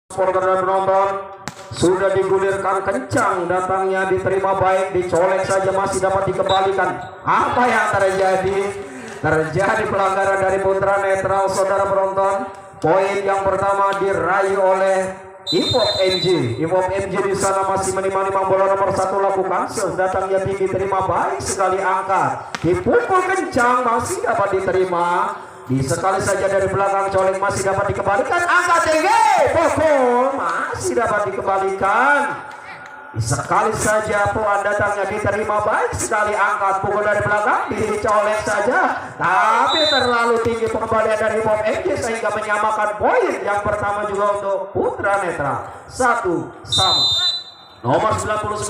Supporter dan penonton sudah digulirkan kencang, datangnya diterima baik, dicolek saja masih dapat dikembalikan. Apa yang terjadi? Terjadi pelanggaran dari putra netral, saudara penonton. Poin yang pertama diraih oleh Ipop MG. Ipop MG di sana masih menimang-nimang bola nomor 1 lakukan. Datangnya tinggi, terima baik sekali, angkat, dipukul kencang, masih dapat diterima. Di sekali saja dari belakang, colek masih dapat dikembalikan, angkat tinggi, pukul masih dapat dikembalikan. Di sekali saja pelan datangnya diterima baik sekali, angkat, pukul dari belakang, dicolek saja, tapi terlalu tinggi pengembalian dari Ipop MG sehingga menyamakan poin yang pertama juga untuk putra netral. 1-1. Nomor 99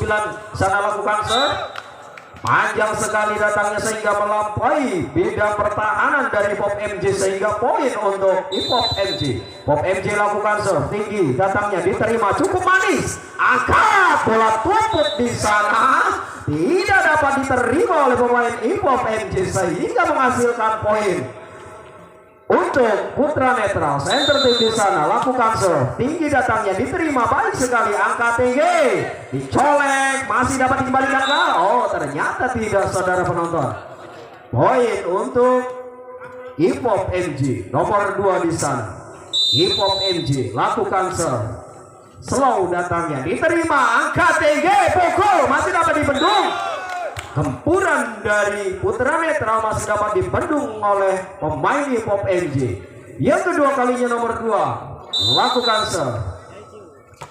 sana lakukan panjang sekali datangnya sehingga melampaui bidang pertahanan dari Ipop MG sehingga poin untuk Ipop MG. Ipop MG lakukan serve tinggi, datangnya diterima cukup manis, angkat, bola tumpuk di sana tidak dapat diterima oleh pemain Ipop MG sehingga menghasilkan poin untuk putra netral. Center tim di sana lakukan serve tinggi, datangnya diterima baik sekali, angkat tinggi, dicolek masih dapat dikembalikan kah? Oh, ternyata tidak, saudara penonton. Poin untuk Ipop MG nomor 2 di sana. Ipop MG lakukan serve slow, datangnya diterima, angkat tinggi, pukul masih dapat dibendung. Gempuran dari putra netral masih dapat dibendung oleh pemain Ipop MG. Yang kedua kalinya nomor 2 lakukan serve,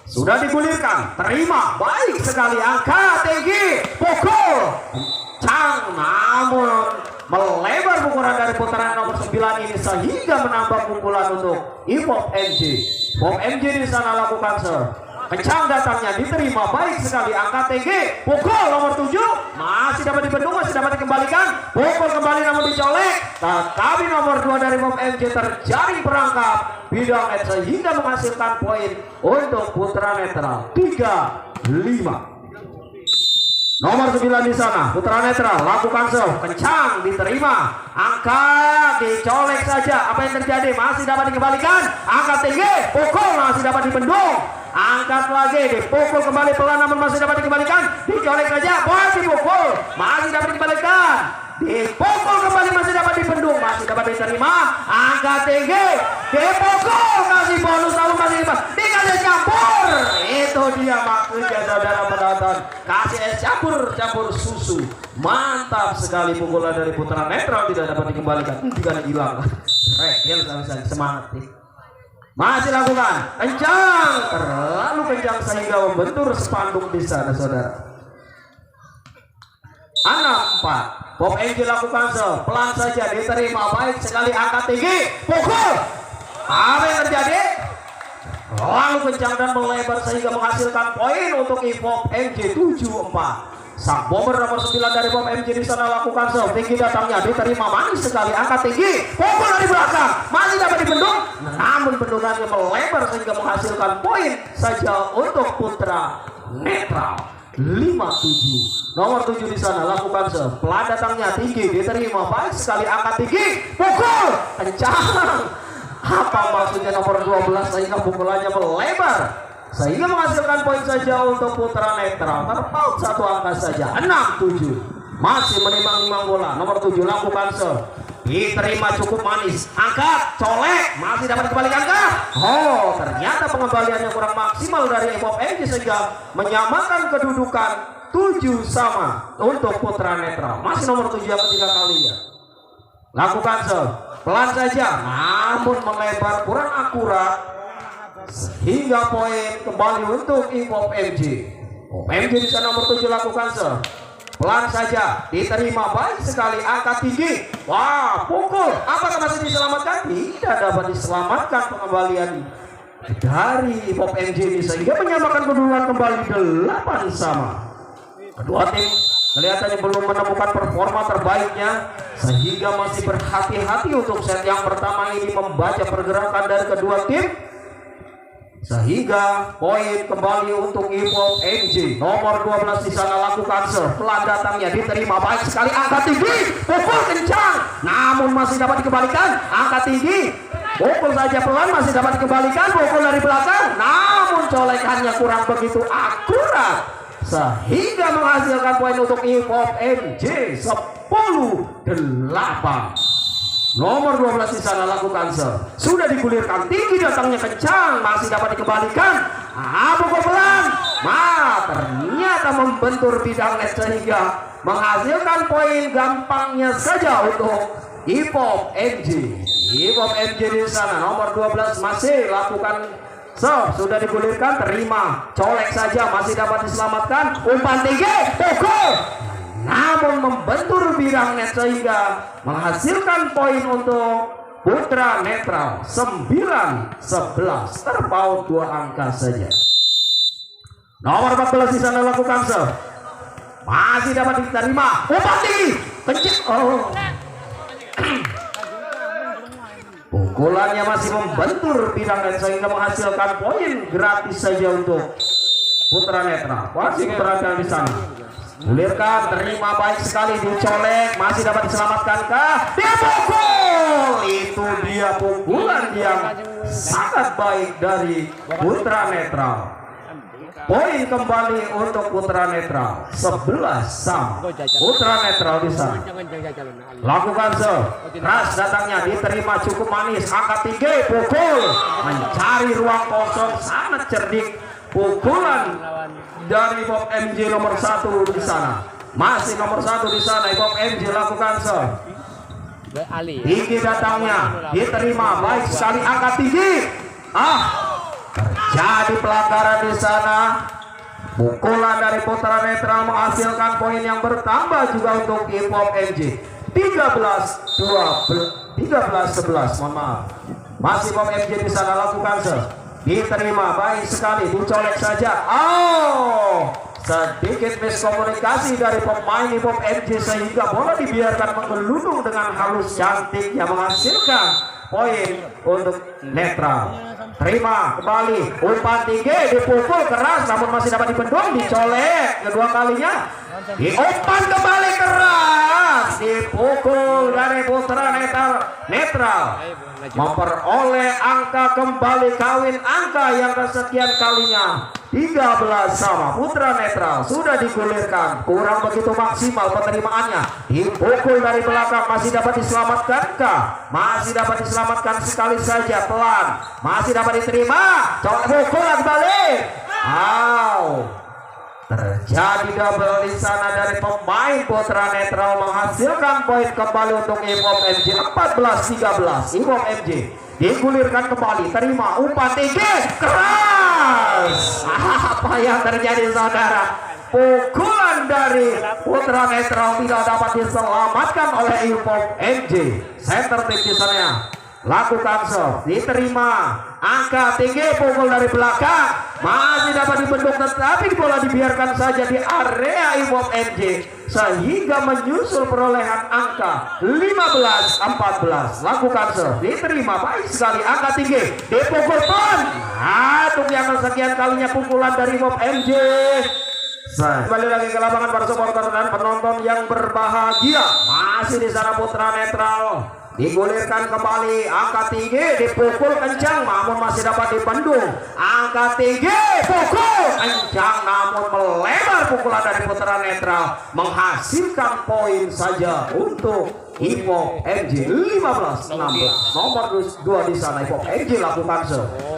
sudah digulirkan, terima baik sekali, angkat tinggi, pukul kencang, namun melebar pukulan dari putaran nomor 9 ini sehingga menambah pukulan untuk Ipop MG. Ipop MG di sana lakukan serve kencang, datangnya diterima baik sekali, angkat tinggi, pukul nomor 7 masih dapat dibendung, masih dapat dikembalikan, pukul kembali namun dicolek, tetapi nomor 2 dari Ipop MG terjaring perangkap bidang net sehingga menghasilkan poin untuk putra netral. 3-5. Nomor 9 di sana putra netral lakukan serve kencang, diterima, angkat, dicolek saja. Apa yang terjadi? Masih dapat dikembalikan, angkat tinggi, pukul masih dapat dibendung, angkat lagi, dipukul kembali pelan namun masih dapat dikembalikan, dicolek saja, masih pukul masih dapat dikembalikan, dipukul kembali masih dapat dibendung, masih dapat diterima, angkat tinggi, dipukul, kasih bonus namun masih dikasih campur. Itu dia maksudnya, saudara penonton, kasih es campur susu. Mantap sekali pukulan dari putra netral, tidak dapat dikembalikan, tidak hilang. Semangat nih. Masih lakukan kencang, terlalu kencang sehingga membentur spanduk di sana, saudara. 6-4. Ipop MG lakukan serve pelan saja, diterima baik sekali, angkat tinggi, pukul. Apa yang terjadi? Lalu kencang dan melebar sehingga menghasilkan poin untuk Ipop MG. 7-4. Sang bomber nomor 9 dari Ipop MG di sana lakukan serve tinggi, datangnya diterima manis sekali, angkat tinggi, pukul dari belakang masih dapat dibendung, namun bendungannya melebar sehingga menghasilkan poin saja untuk putra netral. 5-7. Nomor 7 di sana lakukan serve pelan, datangnya tinggi, diterima baik sekali, angkat tinggi, pukul kencang. Apa maksudnya nomor 12 sehingga pukulannya melebar sehingga menghasilkan poin saja untuk putra netral. Terpaut satu angka saja. 6-7. Masih menimang-nimang bola. Nomor 7 lakukan serve, diterima cukup manis, angkat, colek masih dapat dikembalikan kah? Oh, ternyata pengembaliannya kurang maksimal dari Ipop MG sehingga menyamakan kedudukan 7-sama untuk putra netral. Masih nomor 7 yang ketiga kalinya lakukan serve pelan saja namun melebar kurang akurat hingga poin kembali untuk Ipop MG. Ipop MG di sana nomor 7 lakukan serve pelan saja, diterima baik sekali, angkat tinggi, wah, pukul. Apakah masih diselamatkan? Tidak dapat diselamatkan pengembalian dari Ipop MG ini sehingga menyamakan kedudukan kembali 8-sama. Kedua tim kelihatannya belum menemukan performa terbaiknya sehingga masih berhati-hati untuk set yang pertama ini membaca pergerakan dari kedua tim sehingga poin kembali untuk Ipop MG. Nomor 12 di sana lakukan serve pelan, datangnya diterima baik sekali, angkat tinggi, pukul kencang namun masih dapat dikembalikan, angkat tinggi, pukul saja pelan masih dapat dikembalikan, pukul dari belakang, nah colekannya kurang begitu akurat sehingga menghasilkan poin untuk IPOP MJ 10-8. Nomor 12 di sana lakukan sudah digulirkan tinggi, datangnya kencang, masih dapat dikembalikan. Pukul pelan, ternyata membentur bidang net sehingga menghasilkan poin gampangnya saja untuk IPOP MJ. IPOP MJ di sana nomor 12 masih lakukan sudah digulirkan, terima, colek saja, masih dapat diselamatkan. Umpan tinggi, pukul, namun membentur bidang net sehingga menghasilkan poin untuk Putra Netral 9-11, terpaut 2 angka saja. Nomor 14 di sana lakukan masih dapat diterima, umpan tinggi, kencang. Pukulannya masih membentur bidang net sehingga menghasilkan poin gratis saja untuk Putra Netral. Masih berada di sana. Gulirkan, terima baik sekali, dicolek, masih dapat diselamatkan kah? Dia pukul. Itu dia pukulan yang sangat baik dari Putra Netral. Poin kembali untuk Putra Netral 11 sama. Putra Netral di sana. Lakukan keras datangnya, diterima cukup manis, angkat tinggi, pukul, mencari ruang kosong, sangat cerdik. Pukulan dari IPOP MJ nomor 1 di sana. Masih nomor 1 di sana IPOP MJ lakukan tinggi datangnya, diterima baik sekali, angkat tinggi. Terjadi pelanggaran di sana. Pukulan dari Putra Netral menghasilkan poin yang bertambah juga untuk IPOP MJ 13-11. Mohon maaf. Masih IPOP MJ di sana lakukan diterima baik sekali, dicolek saja. Sedikit miskomunikasi dari pemain IPOP MJ sehingga bola dibiarkan menggelundung dengan halus cantik yang menghasilkan poin untuk Netral. Terima kembali, umpan tinggi, dipukul keras namun masih dapat dibendung, dicolek kedua kalinya, diumpan kembali keras, dipukul dari Putra Netral, memperoleh angka kembali, kawin angka yang kesekian kalinya 13 sama. Putra Netral sudah digulirkan, kurang begitu maksimal penerimaannya, dipukul dari belakang, masih dapat diselamatkan kah? Masih dapat diselamatkan sekali saja, pelan, masih dapat diterima, pukulan balik. Terjadi double di sana dari pemain Putra Netral menghasilkan poin kembali untuk IPOP MJ 14-13. IPOP MJ digulirkan kembali, terima, umpan tinggi, keras. Apa yang terjadi saudara? Pukulan dari Putra Netral tidak dapat diselamatkan oleh IPOP MJ. Center tim di sana lakukan diterima, angka tinggi, pukul dari belakang, masih dapat dibendung tetapi bola dibiarkan saja di area IPOP MJ sehingga menyusul perolehan angka 15-14. Lakukan diterima baik sekali, angka tinggi, dipukul pun. Untuk yang kesekian kalinya pukulan dari IPOP MJ. Kembali lagi ke lapangan para supporter dan penonton yang berbahagia. Masih di sana Putra Netral digulirkan kembali, angka tinggi, dipukul kencang namun masih dapat dibendung, angka tinggi, pukul kencang namun melebar. Pukulan dari Putra Netral menghasilkan poin saja untuk IPOP MJ 15-16. Nomor 2 di sana IPOP MJ lakukan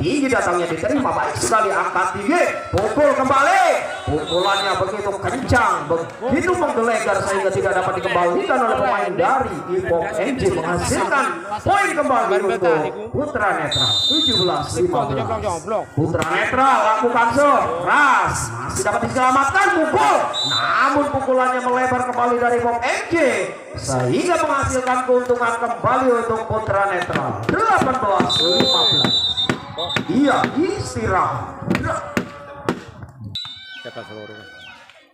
tinggi datangnya, diterima baik sekali, angkat tinggi, pukul kembali, pukulannya begitu kencang, begitu menggelegar sehingga tidak dapat dikembalikan oleh pemain dari IPOP MJ, menghasilkan poin kembali untuk Putra Netral 17-15. Putra Netral lakukan keras, masih dapat diselamatkan, pukul, namun pukulannya melebar kembali dari IPOP MJ sehingga menghasilkan keuntungan kembali untuk Putra Netral 18-15. Iya, istirahat. Cepat seluruh.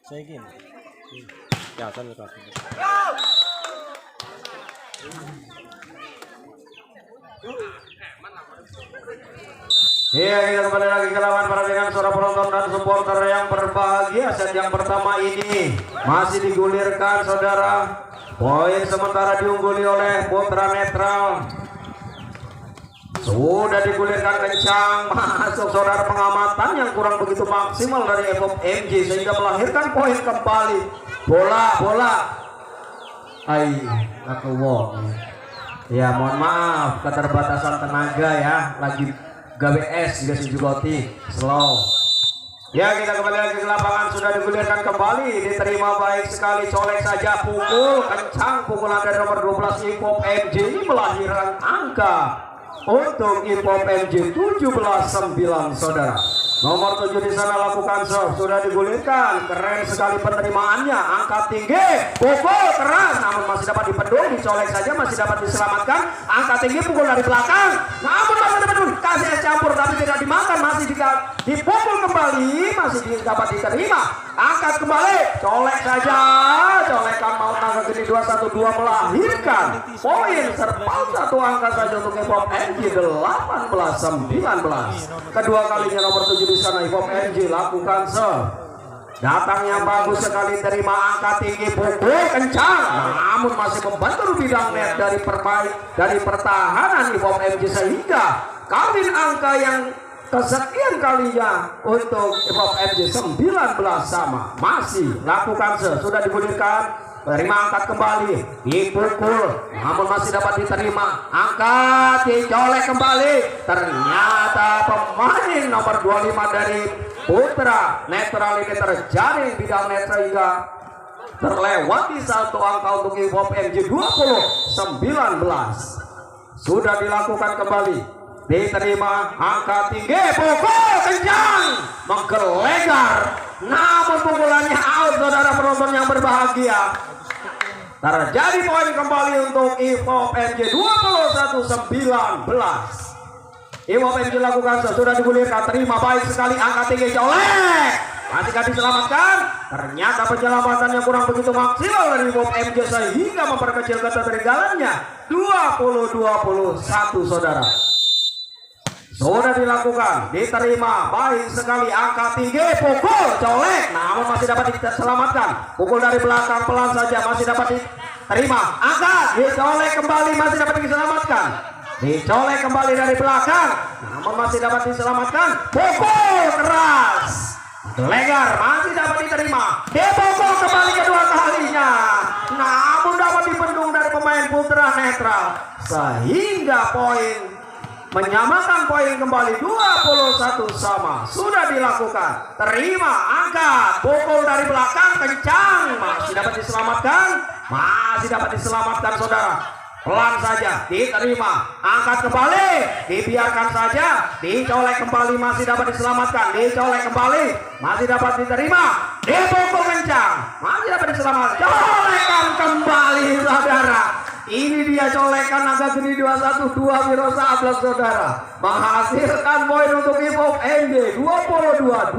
Saya gini. Ya, saya lepas. Iya, kita kembali lagi ke lawan para dengan suara penonton dan supporter yang berbahagia. Set yang pertama ini masih digulirkan saudara. Poin sementara diungguli oleh Putra Netral. Sudah digulirkan kencang, masuk saudara, pengamatan yang kurang begitu maksimal dari FOMG sehingga melahirkan poin kembali. Bola. Aku wong. Ya mohon maaf keterbatasan tenaga ya, lagi GBS juga Jugoti slow. Ya kita kembali lagi ke lapangan, sudah digulirkan kembali, diterima baik sekali, colek saja, pukul kencang, pukulan dari nomor 12 FOMG ini melahirkan angka untuk FOMG 17-9 saudara. Nomor 7 di sana lakukan serve, sudah digulirkan, keren sekali penerimaannya, angkat tinggi, pukul keras, namun masih dapat dipendung, dicolek saja, masih dapat diselamatkan, angkat tinggi, pukul dari belakang, namun masih dapat kasih campur tapi tidak dimakan, masih dipukul kembali, masih dapat diterima, angkat kembali, colek saja, colekan mau tangga gini 212 melahirkan poin serpal satu angka saja untuk FOMG 18-19. Kedua kalinya nomor 7 di sana FOMG lakukan serve, datangnya bagus sekali, terima angka tinggi, pukul kencang, namun masih membantu bidang net dari pertahanan FOMG sehingga kawin angka yang kesekian kalinya untuk FOMG 19 sama. Masih lakukan serve, sudah digulirkan, terima, angkat kembali, dipukul, namun masih dapat diterima, angkat, dicolek kembali, ternyata pemain nomor 25 dari Putra netral ini terjaring bidang net sehingga terlewati satu angka untuk FOMG 20-19. Sudah dilakukan kembali, diterima, angka tinggi, pukul kencang, menggelegar, namun pukulannya out saudara penonton yang berbahagia. Terjadi poin kembali untuk FOMG 21-19. FOMG lakukan, sudah digulirkan, terima baik sekali, angka tinggi, colek, masih kan diselamatkan, ternyata penyelamatan yang kurang begitu maksimal dari FOMG sehingga memperkecil ketertinggalannya 20-21 saudara. Sudah dilakukan, diterima baik sekali, angka tinggi, pukul, colek, namun masih dapat diselamatkan, pukul dari belakang pelan saja, masih dapat diterima, angkat, dicolek kembali, masih dapat diselamatkan, dicolek kembali dari belakang, namun masih dapat diselamatkan, pukul keras, legar, masih dapat diterima, dipukul kembali kedua kalinya, namun dapat dibendung dari pemain Putra netral sehingga poin menyamakan poin kembali 21 sama. Sudah dilakukan, terima, angkat, pukul dari belakang kencang, masih dapat diselamatkan, saudara, pelan saja, diterima, angkat kembali, dibiarkan saja, dicolek kembali, masih dapat diselamatkan, dicolek kembali, masih dapat diterima, dipukul kencang, masih dapat diselamatkan, colekan kembali saudara. Ini dia colekan angka geni 21-2 Wiro Sableng saudara, menghasilkan poin untuk FOMG 22-21.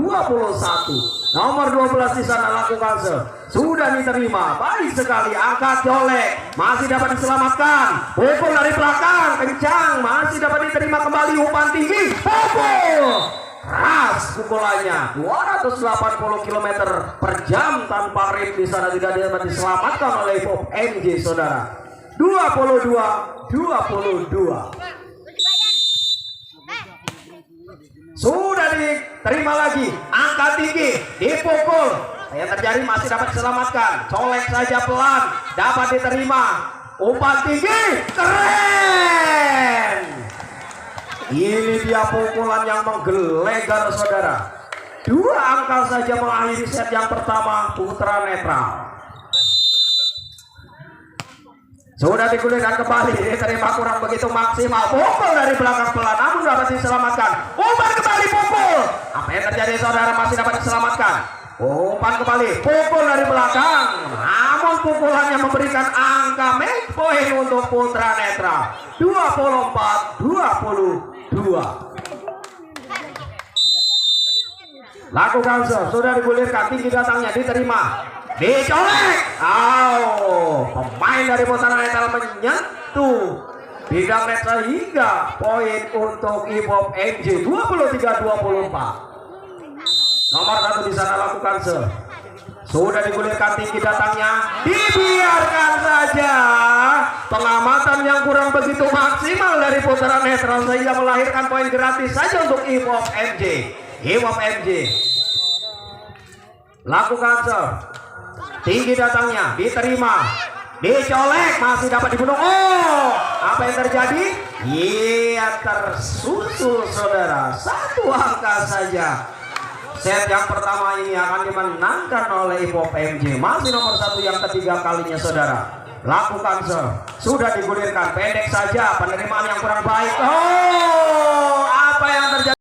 Nomor 12 di sana lakukan serve, sudah diterima baik sekali, angkat, colek, masih dapat diselamatkan, pukul dari belakang kencang, masih dapat diterima kembali, umpan tinggi, pukul keras, pukulannya 280 km per jam tanpa rim di sana, tidak dapat diselamatkan oleh FOMG saudara. 22-22. Sudah diterima lagi, angka tinggi, dipukul, yang terjadi masih dapat diselamatkan, colek saja pelan, dapat diterima, umpan tinggi, keren. Ini dia pukulan yang menggelegar saudara. 2 angka saja mengakhiri set yang pertama Putra netral. Sudah digulirkan kembali, diterima kurang begitu maksimal, pukul dari belakang pelan, namun dapat diselamatkan, umpan kembali, pukul, apa yang terjadi saudara, masih dapat diselamatkan, umpan kembali, pukul dari belakang, namun pukulannya memberikan angka match point untuk Putra netral 24-22. Lakukan sudah digulirkan, tinggi datangnya, diterima, dicolek, pemain dari Putra netral menyentuh bidang net sehingga poin untuk FOMG 23-24. Nomor 1 di sana lakukan serve, Sudah digulirkan tinggi datangnya, dibiarkan saja. Pengamatan yang kurang begitu maksimal dari putaran netral sehingga melahirkan poin gratis saja untuk Hip-Hop MJ. Hip-Hop MJ lakukan serve, tinggi datangnya, diterima, dicolek, masih dapat dibunuh. Oh, apa yang terjadi? Iya, tersusul saudara, 1 angka saja. Set yang pertama ini akan dimenangkan oleh Hip-Hop MJ. Masih nomor 1 yang ketiga kalinya saudara. Lakukan serve, sudah digulirkan, pendek saja, penerimaan yang kurang baik. Oh,